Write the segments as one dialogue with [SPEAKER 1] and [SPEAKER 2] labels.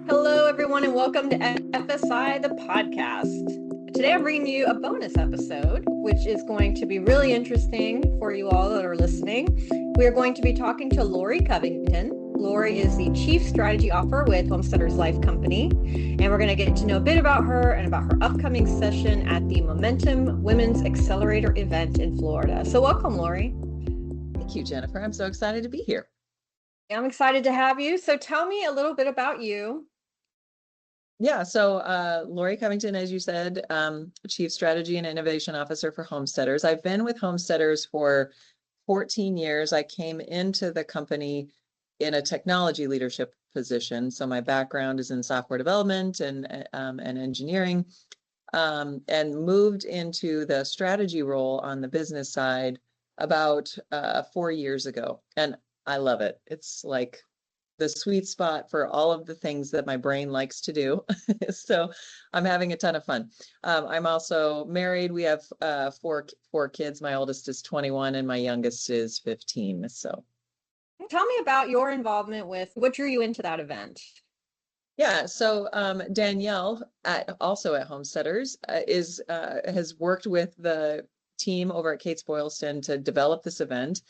[SPEAKER 1] Hello, everyone, and welcome to FSI, the podcast. Today, I'm bringing you a bonus episode, which is going to be really interesting for you all that are listening. We are going to be talking to Laurie Covington. Laurie is the Chief Strategy Officer with Homesteaders Life Company, and we're going to get to know a bit about her and about her upcoming session at the Momentum Women's Accelerator event in Florida. So welcome, Laurie.
[SPEAKER 2] Thank you, Jennifer. I'm so excited to be here.
[SPEAKER 1] I'm excited to have you. So tell me a little bit about you.
[SPEAKER 2] Yeah, so Laurie Covington, as you said, Chief Strategy and Innovation Officer for Homesteaders. I've been with Homesteaders for 14 years. I came into the company in a technology leadership position. So my background is in software development and engineering, and moved into the strategy role on the business side about 4 years ago. And I love it. It's like the sweet spot for all of the things that my brain likes to do. So I'm having a ton of fun. I'm also married. We have four kids. My oldest is 21 and my youngest is 15. So
[SPEAKER 1] tell me about your involvement with what drew you into that event.
[SPEAKER 2] Yeah, so Danielle, also at Homesteaders, has worked with the team over at Kates-Boylston to develop this event.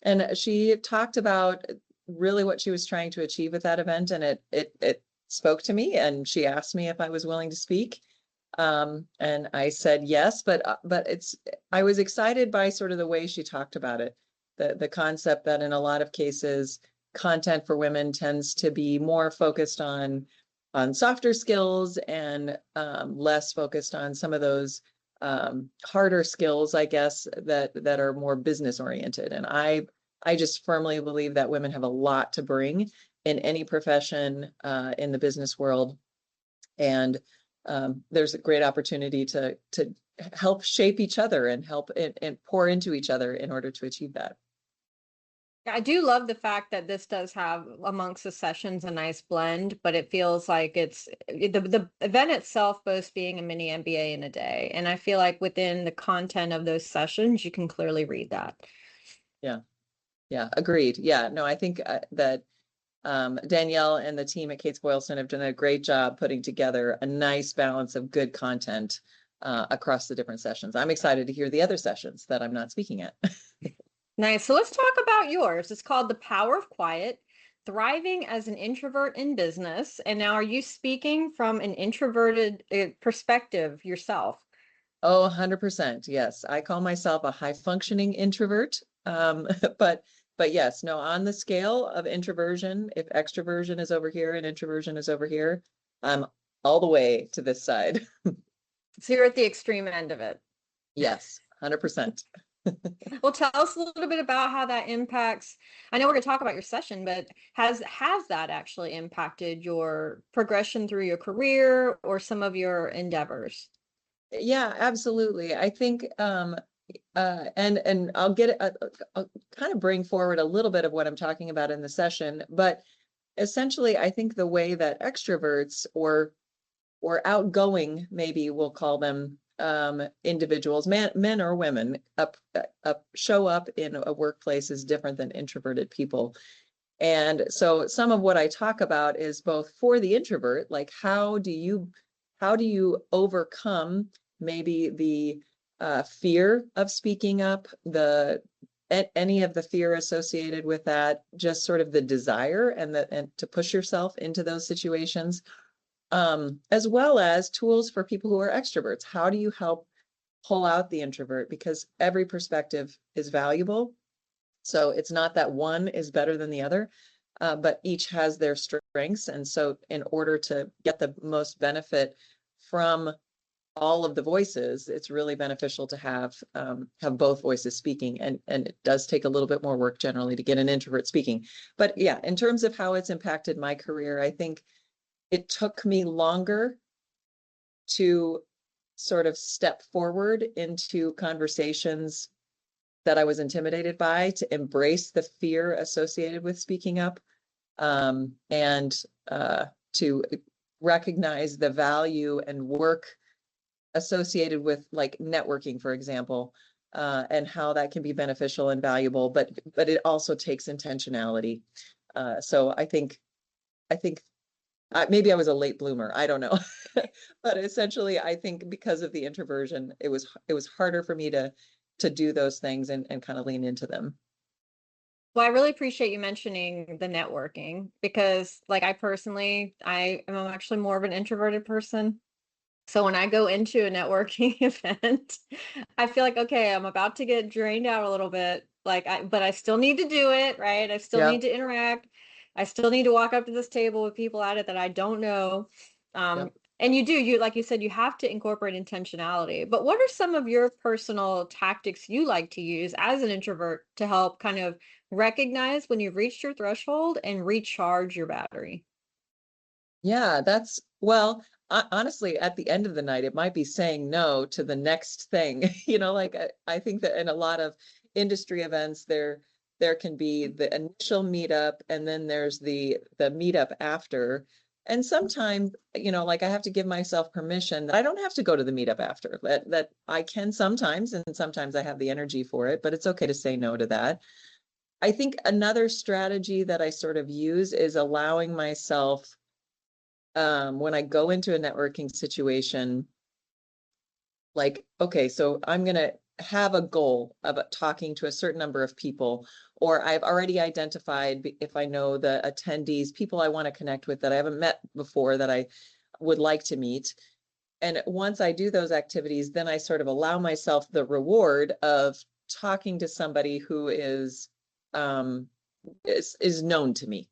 [SPEAKER 2] And she talked about really what she was trying to achieve with that event, and it spoke to me, and she asked me if I was willing to speak, and I said yes, but I was excited by sort of the way she talked about it, the concept that in a lot of cases content for women tends to be more focused on softer skills and less focused on some of those harder skills, I guess, that are more business oriented. And I just firmly believe that women have a lot to bring in any profession in the business world. And there's a great opportunity to help shape each other and help and pour into each other in order to achieve that.
[SPEAKER 1] I do love the fact that this does have amongst the sessions a nice blend, but it feels like it's the event itself both being a mini MBA in a day. And I feel like within the content of those sessions, you can clearly read that.
[SPEAKER 2] Yeah, agreed. Yeah, no, I think that Danielle and the team at Kates-Boylston have done a great job putting together a nice balance of good content across the different sessions. I'm excited to hear the other sessions that I'm not speaking at.
[SPEAKER 1] Nice. So let's talk about yours. It's called The Power of Quiet, Thriving as an Introvert in Business. And now, are you speaking from an introverted perspective yourself?
[SPEAKER 2] Oh, 100%. Yes. I call myself a high functioning introvert. But yes, no, on the scale of introversion, if extroversion is over here and introversion is over here, I'm all the way to this side.
[SPEAKER 1] So you're at the extreme end of it.
[SPEAKER 2] Yes, 100%.
[SPEAKER 1] Well, tell us a little bit about how that impacts. I know we're going to talk about your session, but has that actually impacted your progression through your career or some of your endeavors?
[SPEAKER 2] Yeah, absolutely. I think and I'll I'll kind of bring forward a little bit of what I'm talking about in the session, but essentially I think the way that extroverts or outgoing, maybe we'll call them, individuals, men or women, show up in a workplace is different than introverted people. And so some of what I talk about is both for the introvert, like how do you overcome maybe the fear of speaking up, any of the fear associated with that, just sort of the desire and to push yourself into those situations, as well as tools for people who are extroverts. How do you help pull out the introvert? Because every perspective is valuable. So it's not that one is better than the other, but each has their strengths. And so in order to get the most benefit from all of the voices, it's really beneficial to have both voices speaking, and it does take a little bit more work generally to get an introvert speaking. But yeah, in terms of how it's impacted my career, I think it took me longer to sort of step forward into conversations that I was intimidated by, to embrace the fear associated with speaking up, and to recognize the value and work associated with like networking, for example, and how that can be beneficial and valuable, but it also takes intentionality. So I think maybe I was a late bloomer. I don't know. But essentially, I think because of the introversion, it was harder for me to do those things and kind of lean into them.
[SPEAKER 1] Well, I really appreciate you mentioning the networking because, like, I am actually more of an introverted person. So when I go into a networking event, I feel like, okay, I'm about to get drained out a little bit. But I still need to do it, right? I still need
[SPEAKER 2] Yep.
[SPEAKER 1] to interact. I still need to walk up to this table with people at it that I don't know.
[SPEAKER 2] Yep.
[SPEAKER 1] And like you said, you have to incorporate intentionality. But what are some of your personal tactics you like to use as an introvert to help kind of recognize when you've reached your threshold and recharge your battery?
[SPEAKER 2] Yeah, honestly, at the end of the night, it might be saying no to the next thing. Like I think that in a lot of industry events, there can be the initial meetup and then there's the meetup after. And sometimes, like I have to give myself permission that I don't have to go to the meetup after, that I can sometimes, and sometimes I have the energy for it, but it's okay to say no to that. I think another strategy that I sort of use is allowing myself when I go into a networking situation, like, okay, so I'm going to have a goal of talking to a certain number of people, or I've already identified, if I know the attendees, people I want to connect with that I haven't met before that I would like to meet. And once I do those activities, then I sort of allow myself the reward of talking to somebody who um, is known to me.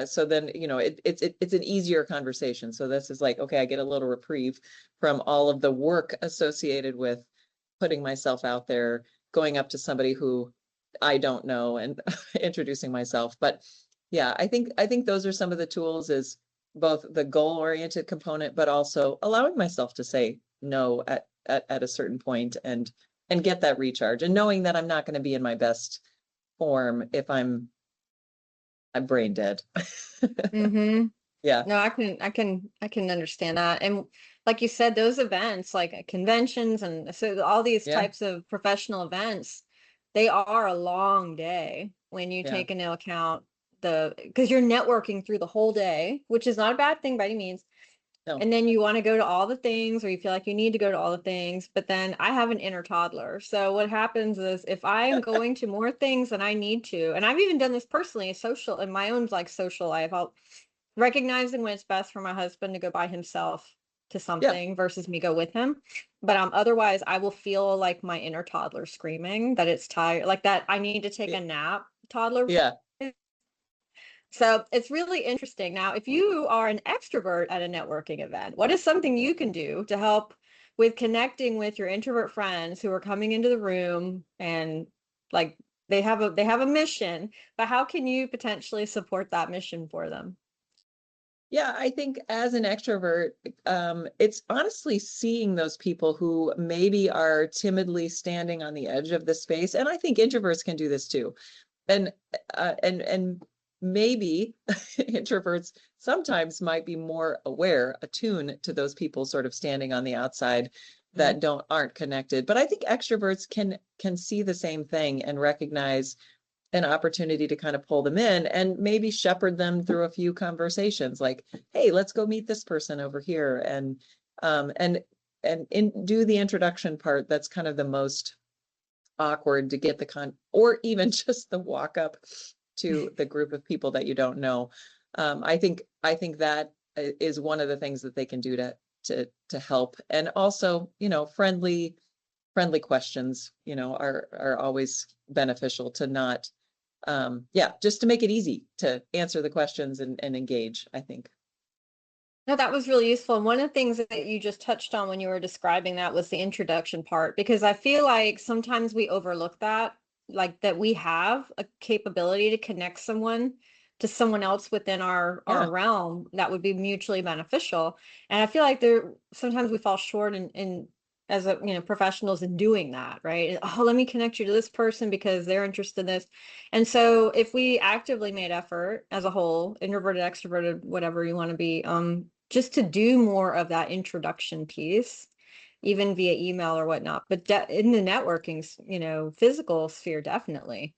[SPEAKER 2] So then, it's an easier conversation. So this is like, okay, I get a little reprieve from all of the work associated with putting myself out there, going up to somebody who I don't know and introducing myself. But yeah, I think those are some of the tools, is both the goal-oriented component, but also allowing myself to say no at a certain point and get that recharge, and knowing that I'm not going to be in my best form if I'm brain dead.
[SPEAKER 1] Mm-hmm.
[SPEAKER 2] Yeah,
[SPEAKER 1] No, I can understand that. And like you said, those events, like conventions and so all these
[SPEAKER 2] yeah,
[SPEAKER 1] types of professional events, they are a long day when you
[SPEAKER 2] yeah.
[SPEAKER 1] take into account because you're networking through the whole day, which is not a bad thing by any means.
[SPEAKER 2] No,
[SPEAKER 1] And then you want to go to all the things, or you feel like you need to go to all the things. But then I have an inner toddler. So what happens is if I am going to more things than I need to, and I've even done this personally, social in my own like social life, I'll recognizing when it's best for my husband to go by himself to
[SPEAKER 2] yeah,
[SPEAKER 1] something versus me go with him. But otherwise I will feel like my inner toddler screaming that it's tired, like that I need to take a nap, toddler.
[SPEAKER 2] yeah.
[SPEAKER 1] So it's really interesting. Now, if you are an extrovert at a networking event, what is something you can do to help with connecting with your introvert friends who are coming into the room and like they have a mission, but how can you potentially support that mission for them?
[SPEAKER 2] Yeah, I think as an extrovert, it's honestly seeing those people who maybe are timidly standing on the edge of the space. And I think introverts can do this too. And maybe introverts sometimes might be more aware, attuned to those people sort of standing on the outside that aren't connected. But I think extroverts can see the same thing and recognize an opportunity to kind of pull them in and maybe shepherd them through a few conversations, like, hey, let's go meet this person over here, um and do the introduction part that's kind of the most awkward, to get or even just the walk up to the group of people that you don't know. I think that is one of the things that they can do to help. And also, friendly questions, are always beneficial, to not yeah, just to make it easy to answer the questions and engage, I think.
[SPEAKER 1] No, that was really useful. And one of the things that you just touched on when you were describing that was the introduction part, because I feel like sometimes we overlook that, like that we have a capability to connect someone to someone else within our
[SPEAKER 2] Yeah,
[SPEAKER 1] realm that would be mutually beneficial. And I feel like there sometimes we fall short in as professionals in doing that, right? Oh, let me connect you to this person because they're interested in this. And so if we actively made effort as a whole, introverted, extroverted, whatever you want to be, just to do more of that introduction piece, even via email or whatnot. But in the networking, physical sphere, definitely.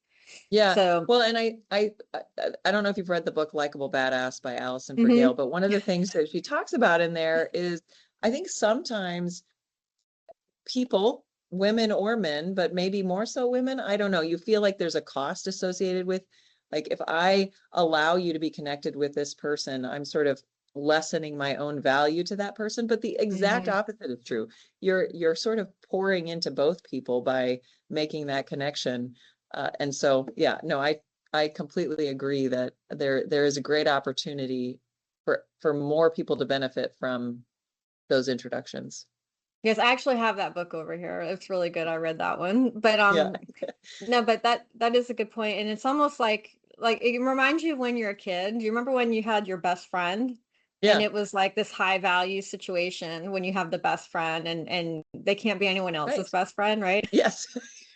[SPEAKER 2] Yeah.
[SPEAKER 1] So,
[SPEAKER 2] Well, and I don't know if you've read the book Likeable Badass by Allison
[SPEAKER 1] mhm,
[SPEAKER 2] Forgale, but one of the things that she talks about in there is I think sometimes people, women or men, but maybe more so women, I don't know, you feel like there's a cost associated with, like, if I allow you to be connected with this person, I'm sort of lessening my own value to that person. But the exact
[SPEAKER 1] mhm.
[SPEAKER 2] opposite is true. You're sort of pouring into both people by making that connection. And so, yeah, no, I completely agree that there is a great opportunity for more people to benefit from those introductions.
[SPEAKER 1] Yes, I actually have that book over here. It's really good. I read that one. But
[SPEAKER 2] Yeah.
[SPEAKER 1] no, but that is a good point. And it's almost like it reminds you of when you're a kid. Do you remember when you had your best friend? And
[SPEAKER 2] Yeah.
[SPEAKER 1] it was like this high value situation when you have the best friend and they can't be anyone else's
[SPEAKER 2] Right.
[SPEAKER 1] best friend, right?
[SPEAKER 2] Yes.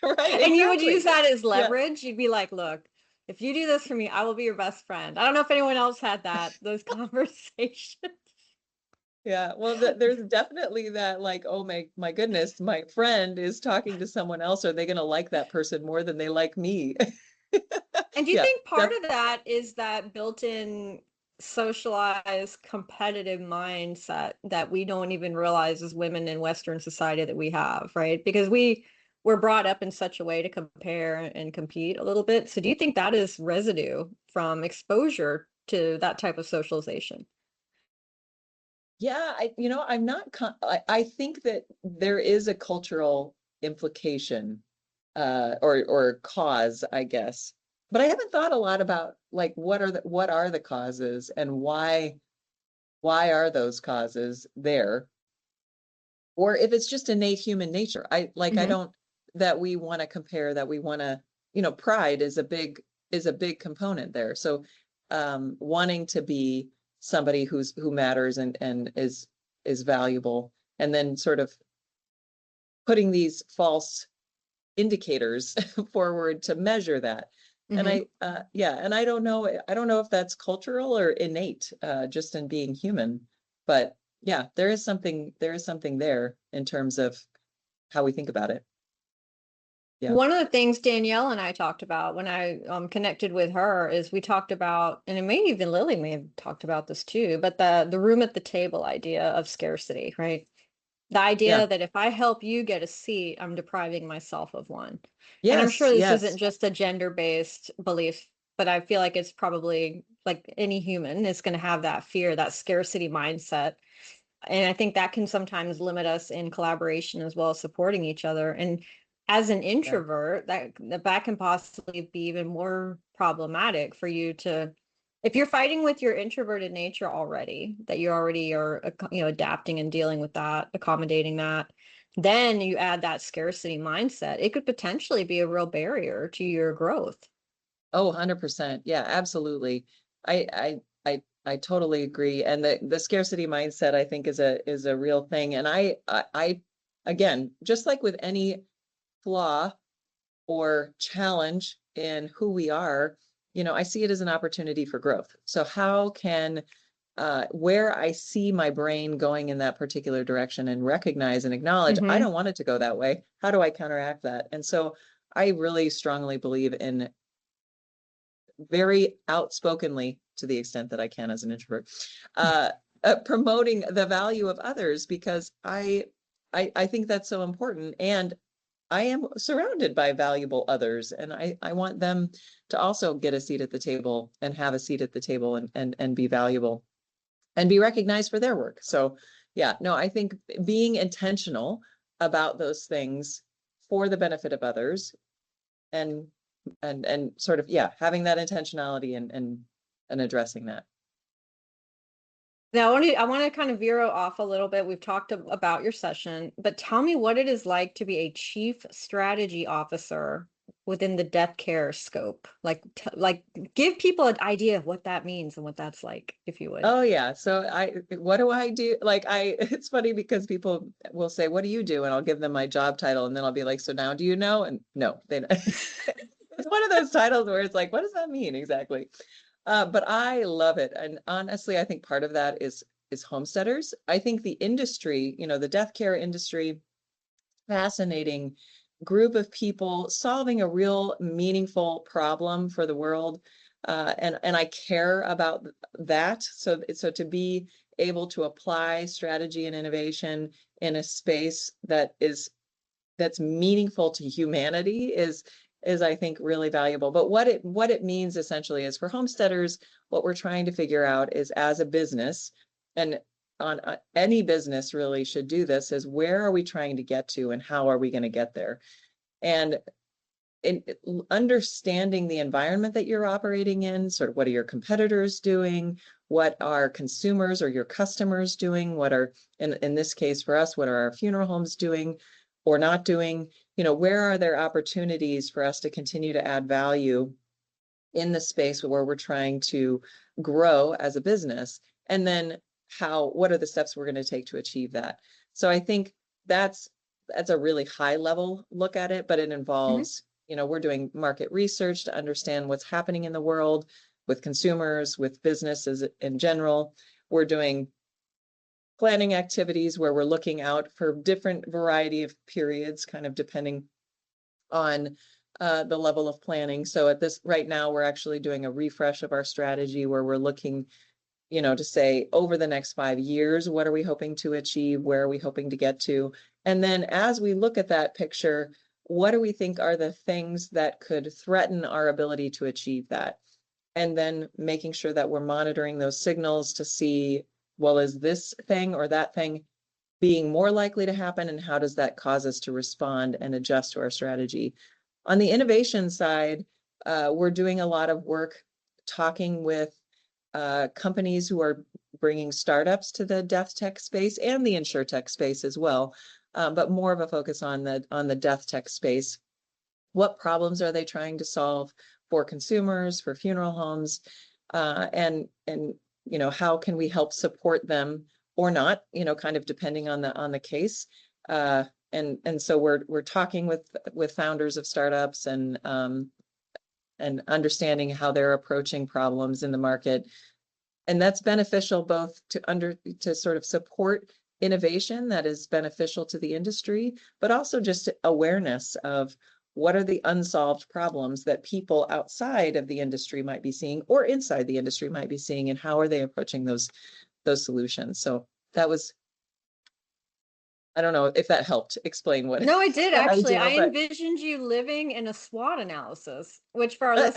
[SPEAKER 2] Right.
[SPEAKER 1] And you would use
[SPEAKER 2] Exactly.
[SPEAKER 1] that as
[SPEAKER 2] Yeah.
[SPEAKER 1] leverage. You'd be like, look, if you do this for me, I will be your best friend. I don't know if anyone else had those conversations.
[SPEAKER 2] Yeah. Well, there's definitely that, like, oh my goodness, my friend is talking to someone else. Are they going to like that person more than they like me?
[SPEAKER 1] And do you
[SPEAKER 2] Yeah.
[SPEAKER 1] think part of that is that built-in socialized competitive mindset that we don't even realize as women in Western society that we have, right? Because we were brought up in such a way to compare and compete a little bit. So do you think that is residue from exposure to that type of socialization?
[SPEAKER 2] Yeah. I'm not, I think that there is a cultural implication, or cause, I guess. But I haven't thought a lot about, like, what are the causes and why are those causes there? Or if it's just innate human nature. I
[SPEAKER 1] Hmm.
[SPEAKER 2] don't, that we want to compare, that we want to, pride is a big component there. So wanting to be somebody who matters and is valuable, and then sort of putting these false indicators forward to measure that. And
[SPEAKER 1] Hmm.
[SPEAKER 2] yeah, and I don't know if that's cultural or innate, just in being human. But yeah, there is something there in terms of how we think about it. Yeah.
[SPEAKER 1] One of the things Danielle and I talked about when I connected with her is we talked about, and it may even Lily may have talked about this too, but the room at the table idea of scarcity, right? The
[SPEAKER 2] Yeah.
[SPEAKER 1] idea that if I help you get a seat, I'm depriving myself of one. And I'm sure
[SPEAKER 2] Yes.
[SPEAKER 1] this isn't
[SPEAKER 2] Yes.
[SPEAKER 1] just a gender-based belief, but I feel like it's probably like any human is going to have that fear, that scarcity mindset. And I think that can sometimes limit us in collaboration as well as supporting each other. And as an
[SPEAKER 2] Yeah.
[SPEAKER 1] introvert, that can possibly be even more problematic for you to, if you're fighting with your introverted nature already, that you already are, adapting and dealing with that, accommodating that, then you add that scarcity mindset, it could potentially be a real barrier to your growth.
[SPEAKER 2] Oh, 100%. Yeah, absolutely. I totally agree. And the scarcity mindset, I think, is a real thing. And I again, just like with any flaw or challenge in who we are, I see it as an opportunity for growth. So how can, where I see my brain going in that particular direction and recognize and acknowledge, I
[SPEAKER 1] Hmm.
[SPEAKER 2] don't want it to go that way. How do I counteract that? And so I really strongly believe in, very outspokenly, to the extent that I can as an introvert, uh, promoting the value of others, because I think that's so important. And I am surrounded by valuable others, and I want them to also get a seat at the table and have a seat at the table, and be valuable and be recognized for their work. So yeah, no, I think being intentional about those things for the benefit of others, and and sort of, yeah, having that intentionality, and addressing that.
[SPEAKER 1] Now, I want to kind of veer off a little bit. We've talked about your session, but tell me what it is like to be a chief strategy officer within the death care scope. Like, give people an idea of what that means and what that's like, if you would.
[SPEAKER 2] Oh yeah. So what do I do? Like, it's funny because people will say, what do you do? And I'll give them my job title, and then I'll be like, so now do you know? And no, they don't. It's one of those titles where it's like, what does that mean exactly? But I love it. And honestly, I think part of that is homesteaders. I think the industry, the death care industry, fascinating, group of people solving a real meaningful problem for the world. And I care about that. So to be able to apply strategy and innovation in a space that's meaningful to humanity is I think really valuable. But what it means essentially is for homesteaders, what we're trying to figure out is, as a business, and on any business really should do this, is where are we trying to get to and how are we going to get there? And in understanding the environment that you're operating in, sort of what are your competitors doing? What are consumers or your customers doing? What are, in this case for us, what are our funeral homes doing or not doing? You know, where are there opportunities for us to continue to add value in the space where we're trying to grow as a business? And then what are the steps we're going to take to achieve that? So I think that's a really high level look at it, but it involves, we're doing market research to understand what's happening in the world with consumers, with businesses in general. We're doing planning activities where we're looking out for different variety of periods, kind of depending on the level of planning. So right now, we're actually doing a refresh of our strategy where we're looking, to say over the next 5 years, what are we hoping to achieve? Where are we hoping to get to? And then as we look at that picture, what do we think are the things that could threaten our ability to achieve that? And then making sure that we're monitoring those signals to see, well, is this thing or that thing being more likely to happen? And how does that cause us to respond and adjust to our strategy? On the innovation side, we're doing a lot of work talking with companies who are bringing startups to the death tech space and the insurtech space as well, but more of a focus on the death tech space. What problems are they trying to solve for consumers, for funeral homes, and how can we help support them or not? Kind of depending on the case. And so we're talking with founders of startups and understanding how they're approaching problems in the market. And that's beneficial both to sort of support innovation that is beneficial to the industry, but also just awareness of what are the unsolved problems that people outside of the industry might be seeing or inside the industry might be seeing, and how are they approaching those solutions. So that was, I don't know if that helped explain what.
[SPEAKER 1] No, I did
[SPEAKER 2] what
[SPEAKER 1] actually. I
[SPEAKER 2] do, but...
[SPEAKER 1] envisioned you living in a SWOT analysis, which for our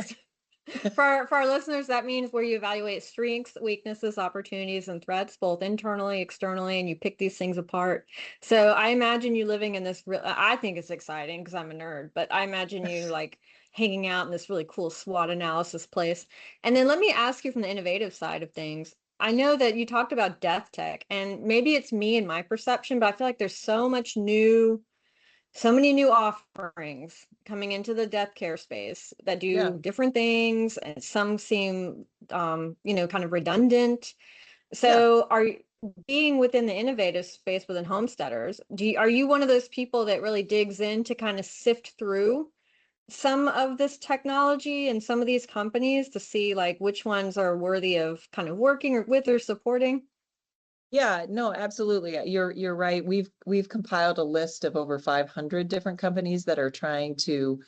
[SPEAKER 1] for our listeners, that means where you evaluate strengths, weaknesses, opportunities, and threats, both internally, externally, and you pick these things apart. So I imagine you living in this. I think it's exciting because I'm a nerd, but I imagine you like hanging out in this really cool SWOT analysis place. And then let me ask you from the innovative side of things. I know that you talked about death tech, and maybe it's me and my perception, but I feel like there's so many new offerings coming into the death care space that do different things, and some seem kind of redundant. So are you, being within the innovative space within homesteaders, are you one of those people that really digs in to kind of sift through some of this technology and some of these companies to see like which ones are worthy of kind of working with or supporting?
[SPEAKER 2] Yeah, no, absolutely. You're right. We've compiled a list of over 500 different companies that are trying to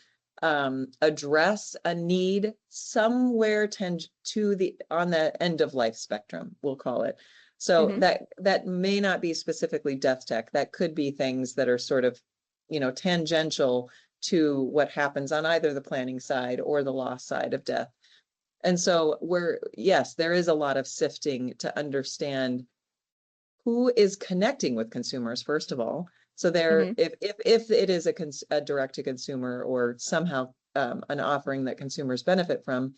[SPEAKER 2] address a need somewhere on the end of life spectrum, we'll call it. So that may not be specifically death tech. That could be things that are sort of, tangential to what happens on either the planning side or the loss side of death. And so yes, there is a lot of sifting to understand who is connecting with consumers, first of all. So if it is a direct to consumer or somehow an offering that consumers benefit from,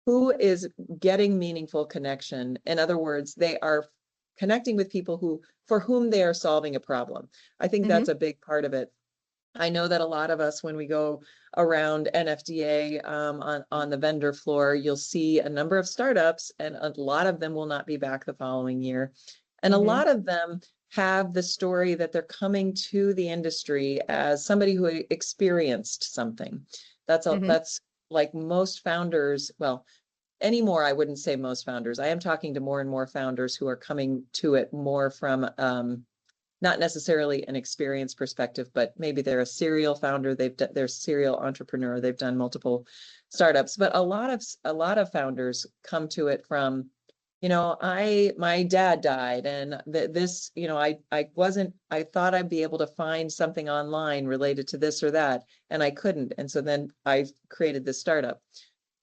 [SPEAKER 2] who is getting meaningful connection? In other words, they are connecting with people for whom they are solving a problem. I think that's a big part of it. I know that a lot of us, when we go around NFDA on the vendor floor, you'll see a number of startups, and a lot of them will not be back the following year. And a lot of them have the story that they're coming to the industry as somebody who experienced something. That's like most founders. Well, anymore, I wouldn't say most founders. I am talking to more and more founders who are coming to it more from not necessarily an experience perspective, but maybe they're a serial founder, they're a serial entrepreneur, they've done multiple startups. But a lot of founders come to it from, my dad died, and this, I thought I'd be able to find something online related to this or that, and I couldn't. And so then I created this startup.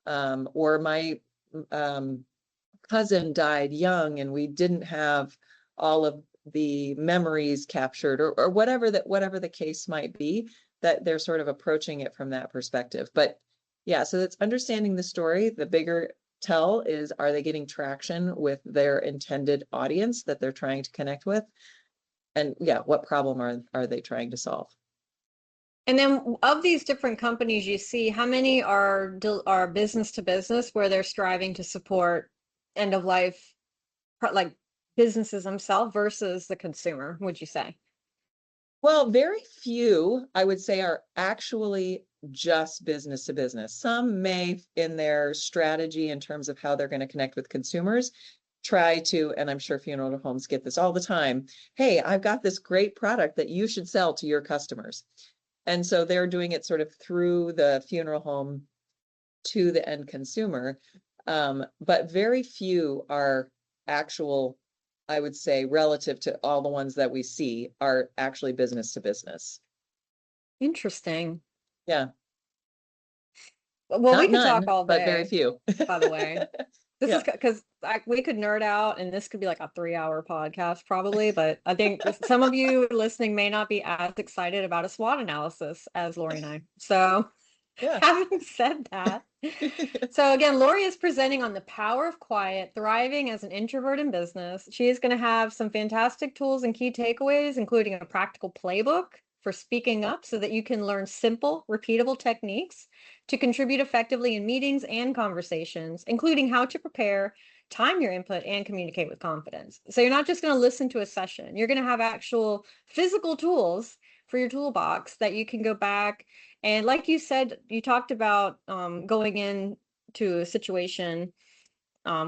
[SPEAKER 2] Or my cousin died young, and we didn't have all of the memories captured, or whatever the case might be, that they're sort of approaching it from that perspective. But yeah, so it's understanding the story. The bigger tell is, are they getting traction with their intended audience that they're trying to connect with? And yeah, what problem are they trying to solve?
[SPEAKER 1] And then of these different companies you see, how many are business to business, where they're striving to support end of life, like businesses themselves, versus the consumer, would you say?
[SPEAKER 2] Well, very few, I would say, are actually just business to business. Some may, in their strategy in terms of how they're going to connect with consumers, try to, and I'm sure funeral homes get this all the time, hey, I've got this great product that you should sell to your customers. And so they're doing it sort of through the funeral home to the end consumer. But very few are actual, I would say, relative to all the ones that we see, are actually business to business.
[SPEAKER 1] Interesting.
[SPEAKER 2] Yeah.
[SPEAKER 1] Well, we could talk all day,
[SPEAKER 2] but very few.
[SPEAKER 1] by the way. This
[SPEAKER 2] Yeah.
[SPEAKER 1] is because we could nerd out, and this could be like a 3-hour podcast probably, but I think some of you listening may not be as excited about a SWOT analysis as Laurie and I. So
[SPEAKER 2] Yeah.
[SPEAKER 1] having said that, so again, Laurie is presenting on the power of quiet, thriving as an introvert in business. She is going to have some fantastic tools and key takeaways, including a practical playbook for speaking up so that you can learn simple, repeatable techniques to contribute effectively in meetings and conversations, including how to prepare, time your input, and communicate with confidence. So you're not just going to listen to a session. You're going to have actual physical tools for your toolbox that you can go back. And like you said, you talked about going into a situation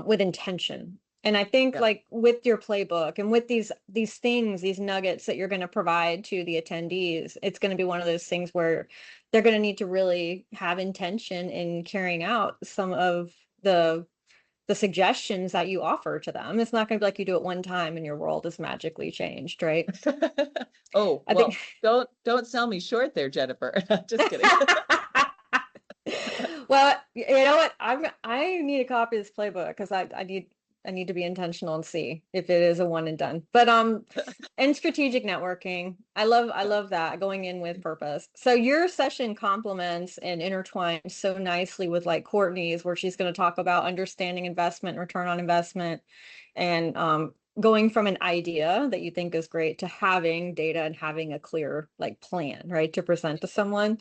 [SPEAKER 1] with intention. And I think like with your playbook and with these things, these nuggets that you're going to provide to the attendees, it's going to be one of those things where they're going to need to really have intention in carrying out some of the suggestions that you offer to them. It's not going to be like you do it one time and your world is magically changed, right?
[SPEAKER 2] Oh, I think don't sell me short there, Jennifer. Just kidding.
[SPEAKER 1] Well, you know what? I need a copy of this playbook because I need to be intentional and see if it is a one and done. But and strategic networking, I love that, going in with purpose. So your session complements and intertwines so nicely with like Courtney's, where she's going to talk about understanding investment, return on investment, and going from an idea that you think is great to having data and having a clear like plan, right, to present to someone.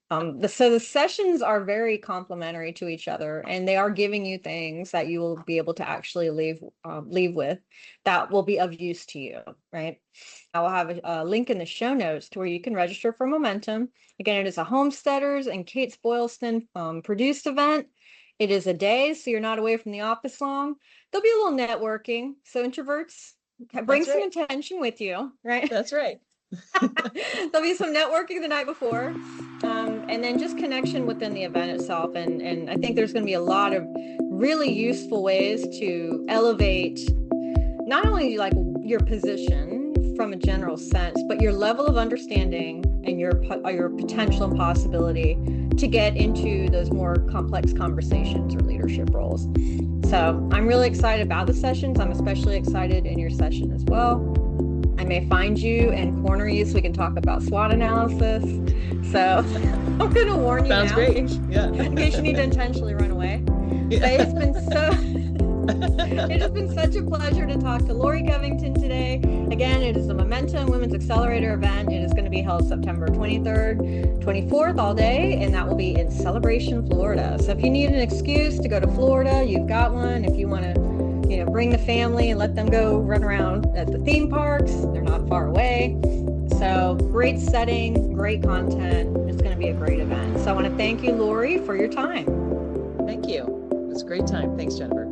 [SPEAKER 1] So the sessions are very complementary to each other, and they are giving you things that you will be able to actually leave with that will be of use to you, right? I will have a link in the show notes to where you can register for Momentum. Again, it is a Homesteaders and Kates-Boylston produced event. It is a day, so you're not away from the office long. There'll be a little networking, so introverts, bring some intention with you, right?
[SPEAKER 2] That's right.
[SPEAKER 1] There'll be some networking the night before, and then just connection within the event itself. And I think there's going to be a lot of really useful ways to elevate not only like your position from a general sense, but your level of understanding and your potential and possibility to get into those more complex conversations or leadership roles. So I'm really excited about the sessions. I'm especially excited in your session as well. I may find you and corner you so we can talk about SWOT analysis. So I'm going to warn you
[SPEAKER 2] Sounds
[SPEAKER 1] now.
[SPEAKER 2] Great.
[SPEAKER 1] In case you need to intentionally run away. Yeah. But it's been such a pleasure to talk to Laurie Covington today. Again, it is the Momentum Women's Accelerator event. It is going to be held September 23rd, 24th all day, and that will be in Celebration, Florida. So if you need an excuse to go to Florida, you've got one. If you want to bring the family and let them go run around at the theme parks. They're not far away. So great setting, great content. It's going to be a great event. So I want to thank you, Laurie, for your time.
[SPEAKER 2] Thank you. It was a great time. Thanks, Jennifer.